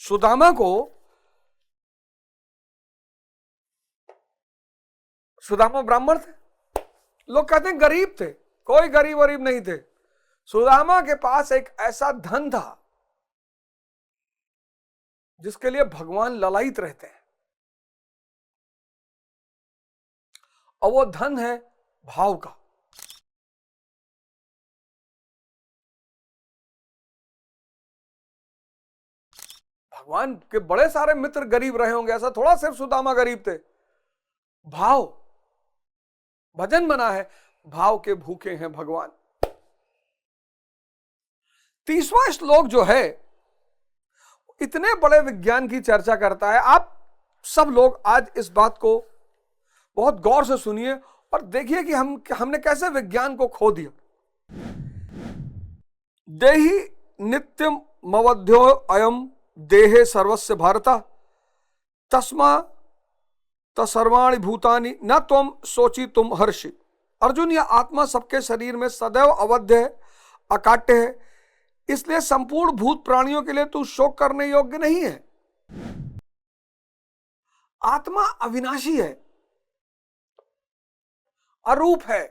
सुदामा ब्राह्मण थे, लोग कहते हैं गरीब थे, कोई गरीब वरीब नहीं थे। सुदामा के पास एक ऐसा धन था जिसके लिए भगवान ललायित रहते हैं, और वो धन है भाव का। भगवान के बड़े सारे मित्र गरीब रहे होंगे, ऐसा थोड़ा सिर्फ सुदामा गरीब थे। भाव, भजन बना है, भाव के भूखे हैं भगवान। 30वां श्लोक जो है इतने बड़े विज्ञान की चर्चा करता है। आप सब लोग आज इस बात को बहुत गौर से सुनिए और देखिए कि हमने कैसे विज्ञान को खो दिया। देहि नित्यम मवध्यो अयम देहे सर्वस्य भारता तस्मा तसर्वाणि भूतानि न त्वम सोची तुम हर्षि। अर्जुन, यह आत्मा सबके शरीर में सदैव अवध्य है, अकाट्य है, इसलिए संपूर्ण भूत प्राणियों के लिए तू शोक करने योग्य नहीं है। आत्मा अविनाशी है, अरूप है,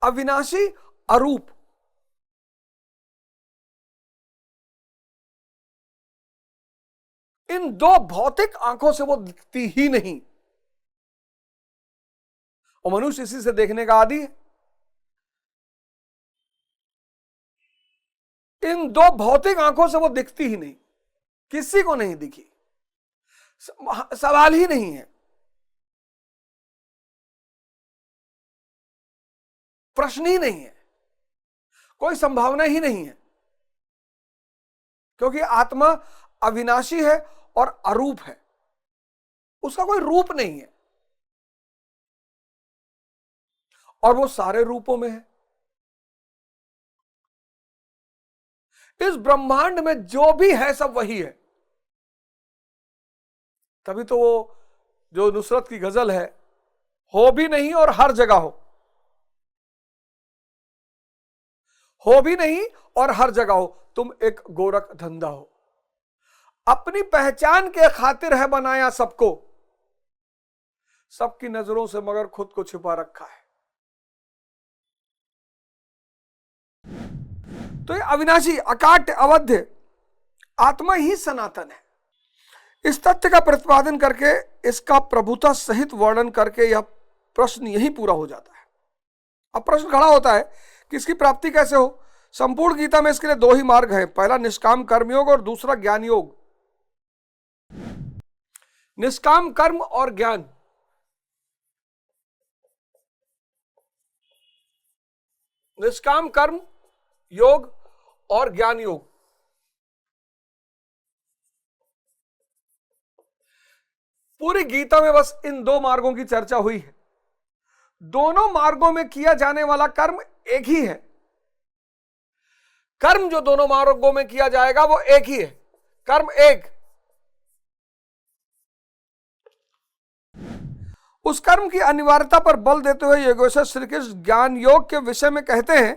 अविनाशी, अरूप। इन दो भौतिक आंखों से वो दिखती ही नहीं, और मनुष्य इसी से देखने का आदी है। इन दो भौतिक आंखों से वो दिखती ही नहीं, किसी को नहीं दिखी, सवाल ही नहीं है, प्रश्न ही नहीं है, कोई संभावना ही नहीं है, क्योंकि आत्मा अविनाशी है और अरूप है, उसका कोई रूप नहीं है, और वो सारे रूपों में है। इस ब्रह्मांड में जो भी है सब वही है। तभी तो वो जो नुसरत की गजल है, हो भी नहीं और हर जगह हो भी नहीं और हर जगह हो, तुम एक गोरख धंधा हो। अपनी पहचान के खातिर है बनाया सबको, सबकी नजरों से मगर खुद को छिपा रखा है। तो ये अविनाशी, अकाट्य, अवध्य आत्मा ही सनातन है। इस तथ्य का प्रतिपादन करके, इसका प्रभुता सहित वर्णन करके यह प्रश्न यही पूरा हो जाता है। अब प्रश्न खड़ा होता है कि इसकी प्राप्ति कैसे हो। संपूर्ण गीता में इसके लिए दो ही मार्ग हैं, पहला निष्काम कर्मयोग और दूसरा ज्ञान योग। निष्काम कर्म और ज्ञान, निष्काम कर्म योग और ज्ञान योग, पूरी गीता में बस इन दो मार्गों की चर्चा हुई है। दोनों मार्गों में किया जाने वाला कर्म एक ही है। कर्म जो दोनों मार्गों में किया जाएगा वो एक ही है, कर्म एक। उस कर्म की अनिवार्यता पर बल देते हुए योगेश्वर श्री कृष्ण ज्ञान योग के विषय में कहते हैं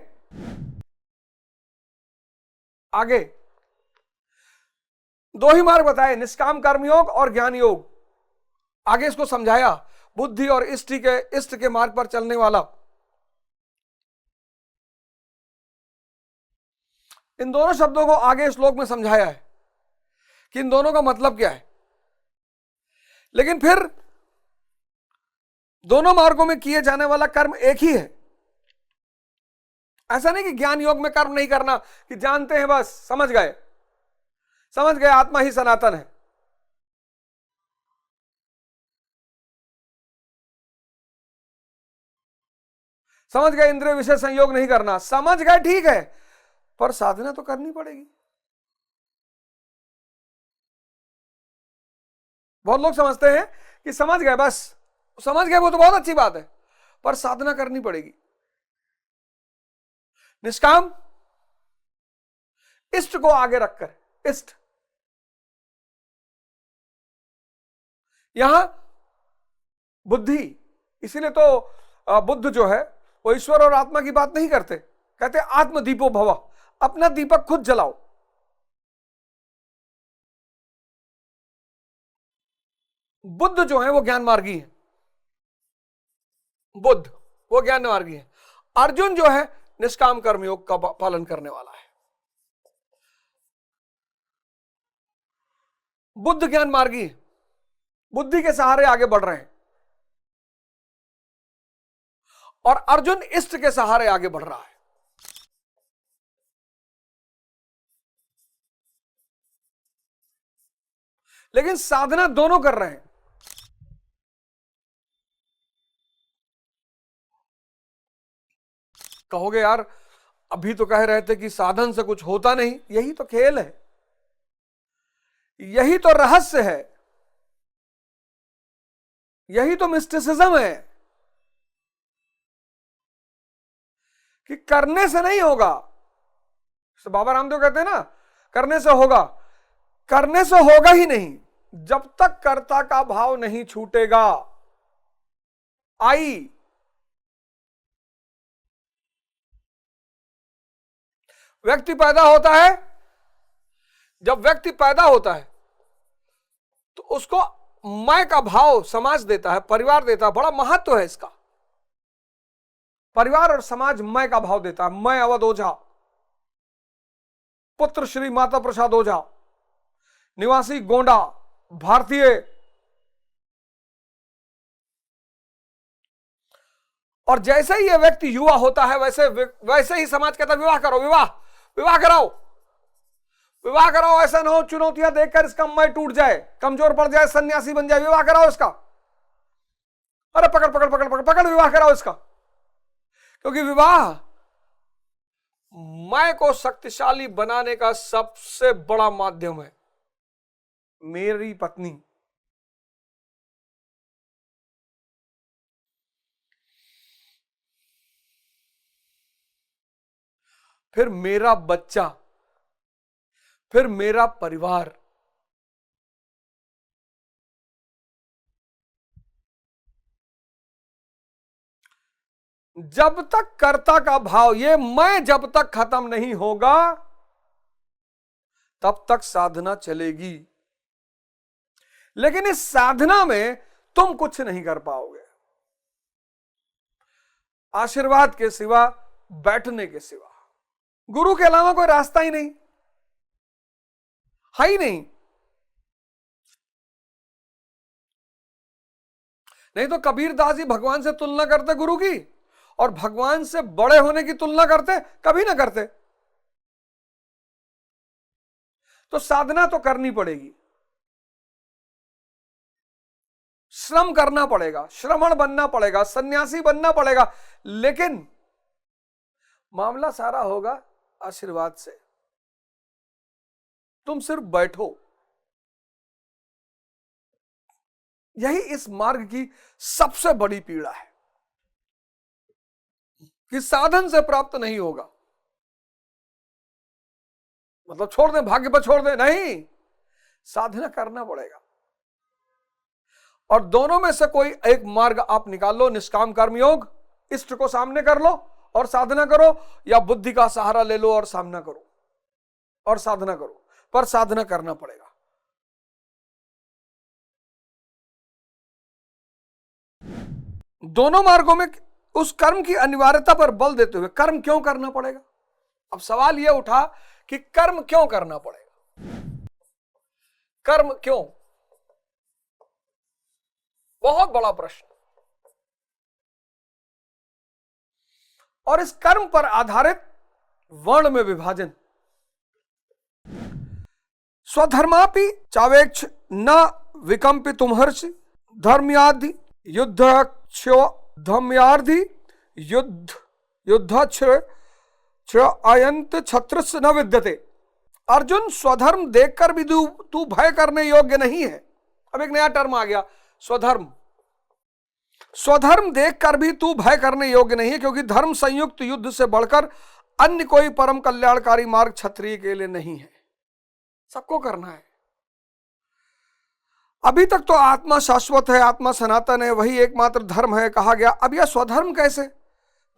आगे दो ही मार्ग बताए, निष्काम कर्म योग और ज्ञान योग। आगे इसको समझाया, बुद्धि और इष्ट के मार्ग पर चलने वाला। इन दोनों शब्दों को आगे श्लोक में समझाया है कि इन दोनों का मतलब क्या है। लेकिन फिर दोनों मार्गों में किए जाने वाला कर्म एक ही है। ऐसा नहीं कि ज्ञान योग में कर्म नहीं करना, कि जानते हैं बस, समझ गए आत्मा ही सनातन है। समझ गए इंद्रिय विषय संयोग नहीं करना, समझ गए ठीक है, पर साधना तो करनी पड़ेगी। बहुत लोग समझते हैं कि समझ गए बस, समझ गए वो तो बहुत अच्छी बात है, पर साधना करनी पड़ेगी। निष्काम, इष्ट को आगे रखकर, इष्ट। यहां बुद्धि, इसीलिए तो बुद्ध जो है वो ईश्वर और आत्मा की बात नहीं करते, कहते आत्मदीपो भव, अपना दीपक खुद जलाओ। बुद्ध जो है वो ज्ञान मार्गी है, बुद्ध वो ज्ञान मार्गी है। अर्जुन जो है निष्काम कर्मयोग का पालन करने वाला है। बुद्ध ज्ञान मार्गी है, बुद्धि के सहारे आगे बढ़ रहे हैं, और अर्जुन इष्ट के सहारे आगे बढ़ रहा है। लेकिन साधना दोनों कर रहे हैं। कहोगे यार अभी तो कह रहे थे कि साधन से कुछ होता नहीं, यही तो खेल है, यही तो रहस्य है, यही तो मिस्टिसिज्म है कि करने से नहीं होगा। तो बाबा रामदेव कहते हैं ना, करने से होगा, करने से होगा ही नहीं जब तक कर्ता का भाव नहीं छूटेगा। आई व्यक्ति पैदा होता है, जब व्यक्ति पैदा होता है तो उसको मैं का भाव समाज देता है, परिवार देता है। बड़ा महत्व है इसका। परिवार और समाज मैं का भाव देता है। मैं अवध ओझा, पुत्र श्री माता प्रसाद ओझा, निवासी गोंडा, भारतीय। और जैसे ही यह व्यक्ति युवा होता है वैसे ही समाज कहता है विवाह करो, विवाह कराओ, विवाह कराओ। ऐसा ना हो चुनौतियां देखकर इसका मैं टूट जाए, कमजोर पड़ जाए, सन्यासी बन जाए। विवाह कराओ इसका, अरे पकड़ पकड़ पकड़ पकड़ पकड़ विवाह कराओ इसका। क्योंकि विवाह मैं को शक्तिशाली बनाने का सबसे बड़ा माध्यम है। मेरी पत्नी, फिर मेरा बच्चा, फिर मेरा परिवार। जब तक कर्ता का भाव, ये मैं जब तक खत्म नहीं होगा तब तक साधना चलेगी। लेकिन इस साधना में तुम कुछ नहीं कर पाओगे, आशीर्वाद के सिवा, बैठने के सिवा। गुरु के अलावा कोई रास्ता ही नहीं है, ही नहीं। नहीं तो कबीरदास जी भगवान से तुलना करते गुरु की, और भगवान से बड़े होने की तुलना करते? कभी ना करते। तो साधना तो करनी पड़ेगी, श्रम करना पड़ेगा, श्रमण बनना पड़ेगा, सन्यासी बनना पड़ेगा। लेकिन मामला सारा होगा आशीर्वाद से। तुम सिर्फ बैठो। यही इस मार्ग की सबसे बड़ी पीड़ा है कि साधन से प्राप्त नहीं होगा। मतलब छोड़ दें, भाग्य पर छोड़ दें, नहीं, साधना करना पड़ेगा। और दोनों में से कोई एक मार्ग आप निकाल लो। निष्काम कर्मयोग, इष्ट को सामने कर लो और साधना करो, या बुद्धि का सहारा ले लो और सामना करो और साधना करो। पर साधना करना पड़ेगा। दोनों मार्गों में उस कर्म की अनिवार्यता पर बल देते हुए कर्म क्यों करना पड़ेगा? अब सवाल यह उठा कि कर्म क्यों करना पड़ेगा? कर्म क्यों? बहुत बड़ा प्रश्न। और इस कर्म पर आधारित वर्ण में विभाजन। स्वधर्मापि चावेक्ष न विकंपितुम हर्षि, धर्मयादि युद्धक्षो धर्मयादि युद्धक्ष अयंत छत्रस्य न विद्यते। अर्जुन, स्वधर्म देखकर भी तू भय करने योग्य नहीं है। अब एक नया टर्म आ गया, स्वधर्म। स्वधर्म देखकर भी तू भय करने योग्य नहीं है, क्योंकि धर्म संयुक्त युद्ध से बढ़कर अन्य कोई परम कल्याणकारी मार्ग क्षत्रिय के लिए नहीं है। सबको करना है। अभी तक तो आत्मा शाश्वत है, आत्मा सनातन है, वही एकमात्र धर्म है कहा गया। अब यह स्वधर्म कैसे?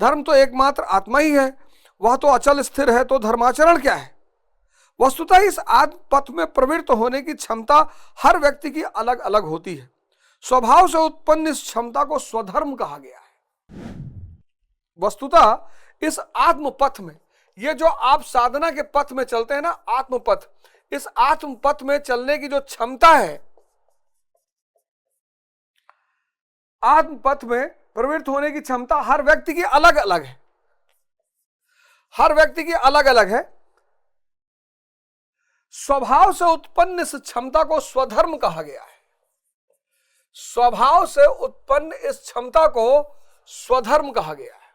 धर्म तो एकमात्र आत्मा ही है, वह तो अचल स्थिर है, तो धर्माचरण क्या है? वस्तुतः इस आत्म पथ में प्रवृत्त होने की क्षमता हर व्यक्ति की अलग अलग होती है। स्वभाव से उत्पन्न इस क्षमता को स्वधर्म कहा गया है। वस्तुतः इस आत्म पथ में, ये जो आप साधना के पथ में चलते हैं ना, आत्म पथ, इस आत्म पथ में चलने की जो क्षमता है, आत्म पथ में प्रवृत्त होने की क्षमता हर व्यक्ति की अलग अलग है, हर व्यक्ति की अलग अलग है। स्वभाव से उत्पन्न इस क्षमता को स्वधर्म कहा गया है। स्वभाव से उत्पन्न इस क्षमता को स्वधर्म कहा गया है।